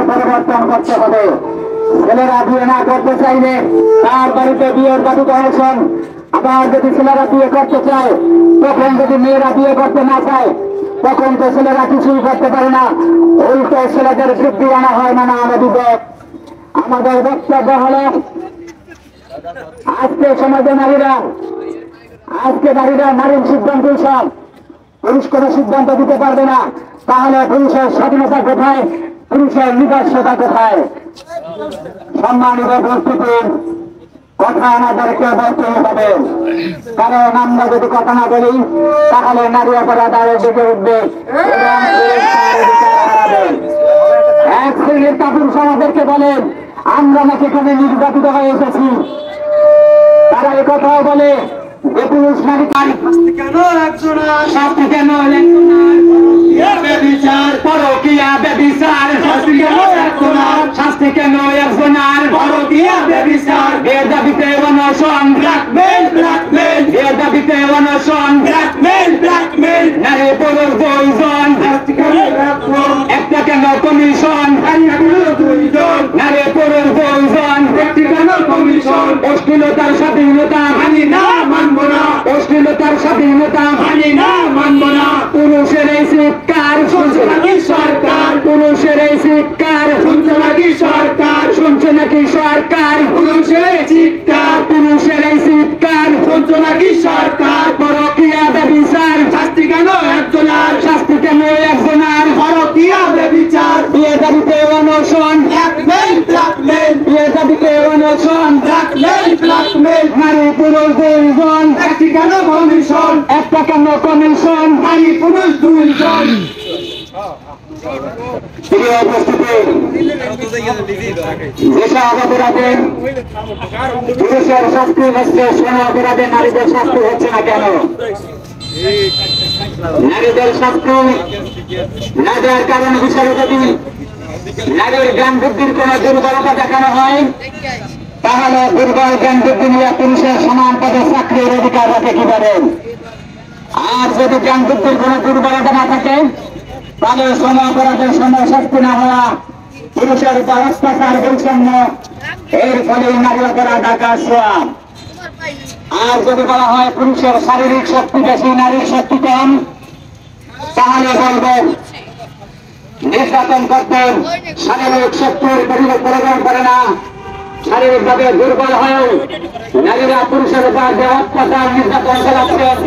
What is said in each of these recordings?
পরিবর্তন করতে হবে। ছেলেরা বিয়ে না করতে চাইলে তার বাড়িতে বিয়ের দাবি করেছেন। আবার যদি ছেলেরা বিয়ে করতে চায়, তখন যদি মেয়েরা বিয়ে করতে না চায়, তখন তো ছেলেরা কিছুই করতে পারে না, উল্টো ছেলেদের বৃদ্ধি আনা হয় না অভিযোগ। আমাদের বক্তব্য হলো, আজকে সমাজে নারীরা নারীর সিদ্ধান্ত সব, পুরুষ কোন সিদ্ধান্ত দিতে পারবে না। তাহলে পুরুষের স্বাধীনতা কোথায়, পুরুষের নিজস্বতা কোথায়? সম্মানিত উপস্থিতি, কথা আমাদেরকে বলতেই হবে, কারণ আমরা যদি কথা না বলি তাহলে নারী অপরাধ আরো দিকে উঠবে এবং এক শ্রেণীর কাপুরুষ আমাদেরকে বলেন আমরা নাকি এখানে নির্যাতিত হয়ে এসেছি। তারা এ কথাও বলে যে পুরুষ নারী শাস্তি কেন শাস্তি কেন একজনার এর দাবিতে অনশন, এর দাবিতে অনশন, নারী পুরুষ দুইজন, একটা কেন কমিশন, নারী পুরুষ দুইজন, অশ্লীলতার স্বাধীনতা মানি না, মানব না, অশ্লীলতার স্বাধীনতা মানি না, মানব না। পুরুষের এই চিৎকার শুনছে নাকি সরকার, পুরুষের এই চিৎকার শুনছে নাকি সরকার, শুনছে নাকি সরকার, পুরুষের চিৎকার, পুরুষের এই চিৎকার শুনছে নাকি সরকার। পরকীয়া ব্যভিচার শাস্তি কেন একজনার, শাস্তি কেন একজনার, পরকীয়া ব্যভিচার বিয়ে দাবিতে অনশন, বিয়ে দাবিতে অনশন, নারী পুরুষ দুইজন, একটি কেন কমিশন, একটা কেন কমিশন, নারী পুরুষ দুইজন। যেসব অপরাধে পুরুষের শাস্তি হচ্ছে, সে অপরাধে নারীদের শাস্তি হচ্ছে না কেন? নারীদের শাস্তি না দেওয়ার কারণ হিসাবে যদি নারীর জ্ঞান বুদ্ধির কোন দুর্বলতা দেখানো হয়, তাহলে দুর্বল জ্ঞান বুদ্ধি নিয়ে পুরুষের সমান পদে চাকরির অধিকার রাখে কি পারেন? আর যদি জ্ঞান বুদ্ধির কোন দুর্বলতা না থাকে, তাহলে সম অপরাধের সময় শাস্তি না হওয়া, পুরুষের উপর অত্যাচার বৈষম্য, এর ফলে নারী অপরাধ আকাশ ছোঁয়া। আর যদি বলা হয় পুরুষের শারীরিক শক্তি বেশি, নারীর শক্তি কম, তাহলে বলবেন নির্যাতন করতে শারীরিক শক্তির প্রয়োজন করে না, শারীরিক ভাবে দুর্বল হয়েও নারীরা পুরুষের উপর যে অত্যাচার নির্যাতন চালাচ্ছেন,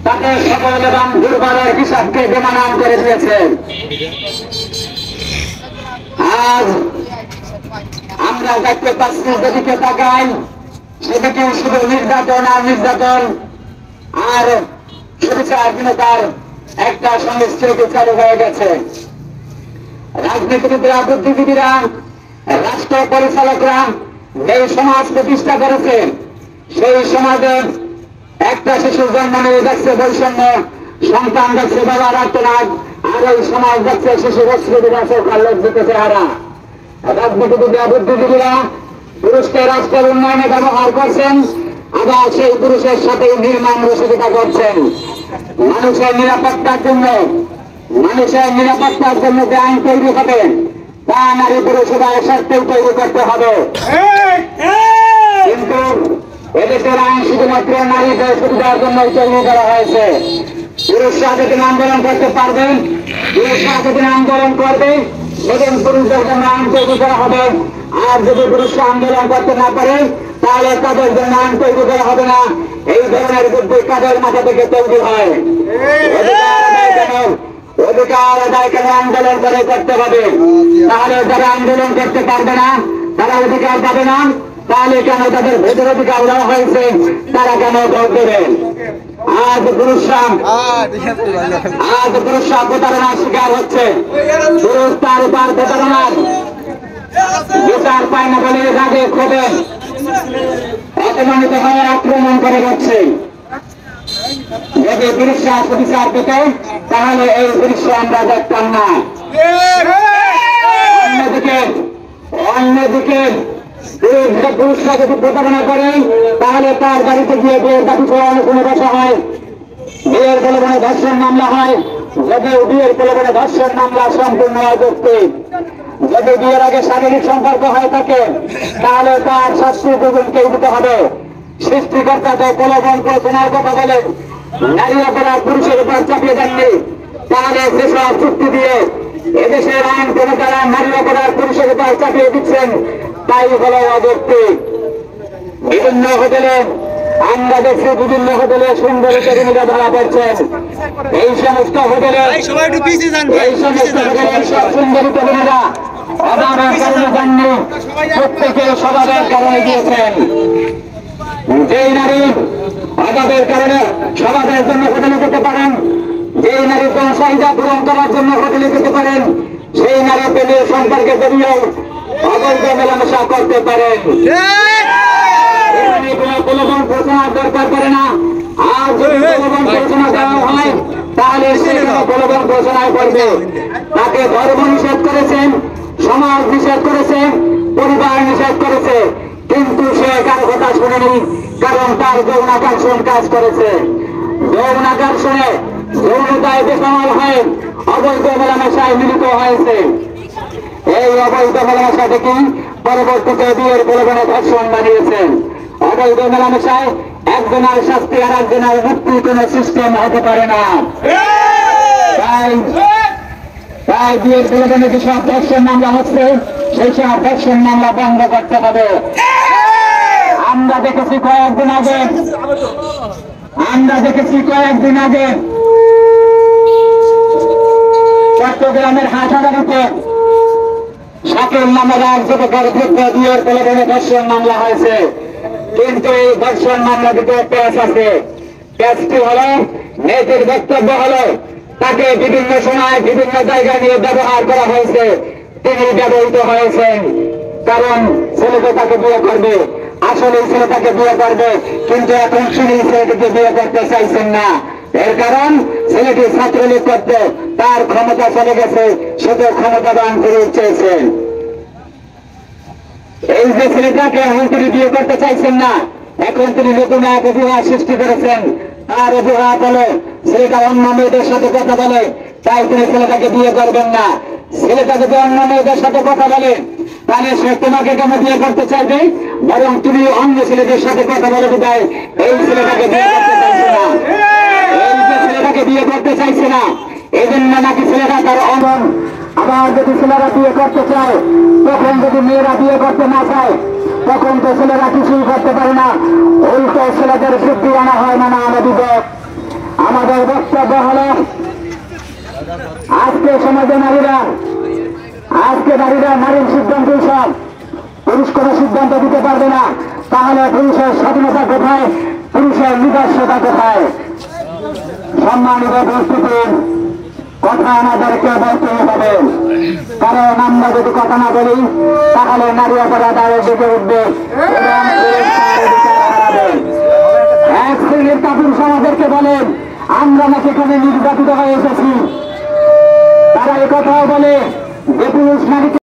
তাতে সবল এবং দুর্বলের হিসাবকে বেমানান করে দিয়েছেন। আজ আমরা দেখতে পাচ্ছি, যেদিকে তাকাই সেদিকে শুধু নির্যাতন আর নির্যাতন, আর সুবিচারহীনতার একটা সংস্কৃতি চালু হয়ে গেছে। রাজনীতিবিদরা, বুদ্ধিজীবীরা, রাষ্ট্র পরিচালকরা এই সমাজ প্রতিষ্ঠা করেছে, সেই সমাজে একটা শিশুর জন্ম নিয়ে যাচ্ছে বৈষম্য, সন্তান যাচ্ছে বাবার আর্তনাদ, আর এই সমাজ যাচ্ছে শিশু লজ্জিত চেহারা। রাজনীতিবিদরা, বুদ্ধিজীবীরা পুরুষকে রাষ্ট্রের উন্নয়নে ব্যবহার করছেন, আবার সেই পুরুষের সাথে নির্মাণ রসিকতা করছেন। মানুষের নিরাপত্তার জন্য যে আইন তৈরি হবে, তা নারী পুরুষ উভয়ের স্বার্থেই তৈরি করতে হবে। কিন্তু এদেশের আইন শুধুমাত্র নারীদের সুবিধার জন্যই তৈরি করা হয়েছে। পুরুষরা যেদিন আন্দোলন করতে পারবেন, পুরুষরা যেদিন আন্দোলন করবে, সেদিন পুরুষদের জন্য আইন তৈরি করা হবে। আর যদি পুরুষরা আন্দোলন করতে না পারে, তাহলে তাদের জন্য আইন তৈরি করা হবে না। এই ধরনের বুদ্ধি কাদের মাথা থেকে তৈরি হয়? অধিকার আদায় কেন আন্দোলন করে করতে হবে? তাহলে যারা আন্দোলন করতে পারবে না, তারা অধিকার পাবে না, তাহলে কেন তাদের ভোটের অধিকার দেওয়া হয়েছে, তারা কেন ভোট দেবেন? আজ পুরুষরা প্রতারণার শিকার হচ্ছে। পুরুষ তার উপর প্রতারণার বিচার পায় না বলে রাগে ক্ষোভে অপমানিত হয়ে আক্রমণ করে যাচ্ছে। যদি পুরুষরা বিচার পেত, তাহলে এই দৃশ্য আমরা দেখতাম না। অন্যদিকে পুরুষরা যদি প্রতারণা করে, তাহলে তার বাড়িতে গিয়ে বিয়ের দাবি করানো কোনো বসা হয়, বিয়ের প্রলোভনে ধর্ষণ মামলা হয়, যদিও বিয়ের প্রলোভনে ধর্ষণ মামলা সম্পূর্ণ অযৌক্তিক। যদি বিয়ের আগে শারীরিক সম্পর্ক হয়ে থাকে তাহলে তার শাস্তি দুজনকেই দিতে হবে। সৃষ্টিকর্তা যে প্রলোভন প্রচনার কথা বলে নারী অপরাধ পুরুষের উপর চাপিয়ে দেননি, তাহলে যেসব চুক্তি দিয়ে এদেশের আইন প্রণেতারা নারী অপরাধ পুরুষের উপর চাপিয়ে দিচ্ছেন তাই হলো অযৌক্তিক। বিভিন্ন হোটেলে আমরা দেখছি, বিভিন্ন হোটেলে সুন্দর তরুণীরা ধরা পড়ছেন। এই সমস্ত হোটেলে সব সুন্দরী তরুণীরা অভাবের কারণে যাননি, প্রত্যেকে স্বভাবের কারণে গিয়েছেন। যেই নারী অভাবের কারণে স্বভাবের জন্য হোটেলে যেতে পারেন, যেই নারী কোন চাহিদা পূরণ করার জন্য হোটেলে যেতে পারেন, সেই নারী প্রেমের সম্পর্কে জড়িয়েও অবৈধ মেলামেশা করতে পারেন। এখানে কোনো প্রলোভন প্রচার দরকার পড়ে না। আর যদি প্রলোভন প্রচার দেওয়া হয় তাহলে সে প্রলোভন প্রচারায় পড়বে। তাকে ধর্ম নিষেধ করেছেন, সমাজ নিষেধ করেছে, পরিবার নিষেধ করেছে, কিন্তু সে কারো কথা শুনেনি, কারণ তার যৌনাকর্ষণ কাজ করেছে। যৌনাকর্ষণে যৌনতায় বেসামাল হয়ে অবৈধ মেলামেশায় মিলিত হয়েছে। এই অবৈধ মেলামেশা থেকে পরবর্তীতে বিয়ের প্রলোভনে ধর্ষণ বানিয়েছেন। অবৈধ মেলামেশায় একজনের শাস্তি আর একজনের মুক্তি কোন সিস্টেম হতে পারে না। তাই বিয়ের প্রলোভনে যেসব ধর্ষণ মামলা হচ্ছে সেই সব ধর্ষণ মামলা বন্ধ করতে হবে। আমরা দেখেছি কয়েকদিন আগে চট্টগ্রামের হাটহাজারিতে শাকিল নামের এক যুবকের বিরুদ্ধে বিয়ের প্রলোভনে ধর্ষণ মামলা হয়েছে। কিন্তু এই ধর্ষণ মামলা দুটো পেশ আছে। পেশটি হলো, মেয়েটির বক্তব্য হলো তাকে বিভিন্ন সময় বিভিন্ন জায়গায় নিয়ে ব্যবহার করা হয়েছে, তিনি ব্যবহৃত হয়েছেন। কারণ ছেলেকে তাকে বিয়ে করবে, আসলে ছেলেটাকে বিয়ে করবে, কিন্তু এখন শুনি ছেলেটিকে বিয়ে করতে চাইছেন না। এর কারণ ছেলেটি ছাত্রলীগ করতে তার ক্ষমতা চলে গেছে, শুধু ক্ষমতাবান করে চেয়েছেন। এই যে ছেলেটাকে এখন তিনি বিয়ে করতে চাইছেন না, এখন তিনি নতুন এক অজুহাত সৃষ্টি করেছেন। তার অজুহাত হলো ছেলেটা অন্য মেয়েদের সাথে কথা বলে, তাই তিনি ছেলেটাকে বিয়ে করবেন না। ছেলেটা যদি অন্য মেয়েদের সাথে কথা বলে তাহলে সে তোমাকে কেন বিয়ে করতে চাইবে, বরং তুমি অন্য ছেলেদের সাথে কথা বলে বিদায় এই ছেলেটাকে বিয়ে করতে চাইছে না। এই যে ছেলেটাকে বিয়ে করতে চাইছে না, এই জন্য নাকি ছেলেটা তার অমন। আবার যদি ছেলেরা বিয়ে করতে চায়, তখন যদি মেয়েরা বিয়ে করতে না চায়, তখন তো ছেলেরা কিছুই করতে পারে না, উল্টো ছেলেদের বুদ্ধি আনা হয় না আমাদের। আমাদের বক্তব্য হলো আজকে সমাজে নারীরা নারীর সিদ্ধান্ত সব, পুরুষ কোন সিদ্ধান্ত দিতে পারবে না। তাহলে পুরুষের স্বাধীনতা কোথায়, পুরুষের নিজস্বতা কোথায়? সম্মানিত উপস্থিতি, কথা আমাদেরকে বলতেই হবে, কারণ আমরা যদি কথা না বলি তাহলে নারী অপরাধ আরো বেড়ে উঠবে এবং এক শ্রেণীর কাপুরুষ আমাদেরকে বলেন আমরা নাকি এখানে নির্যাতিত হয়ে এসেছি। তারা একথাও বলে যে পুরুষ নারীকে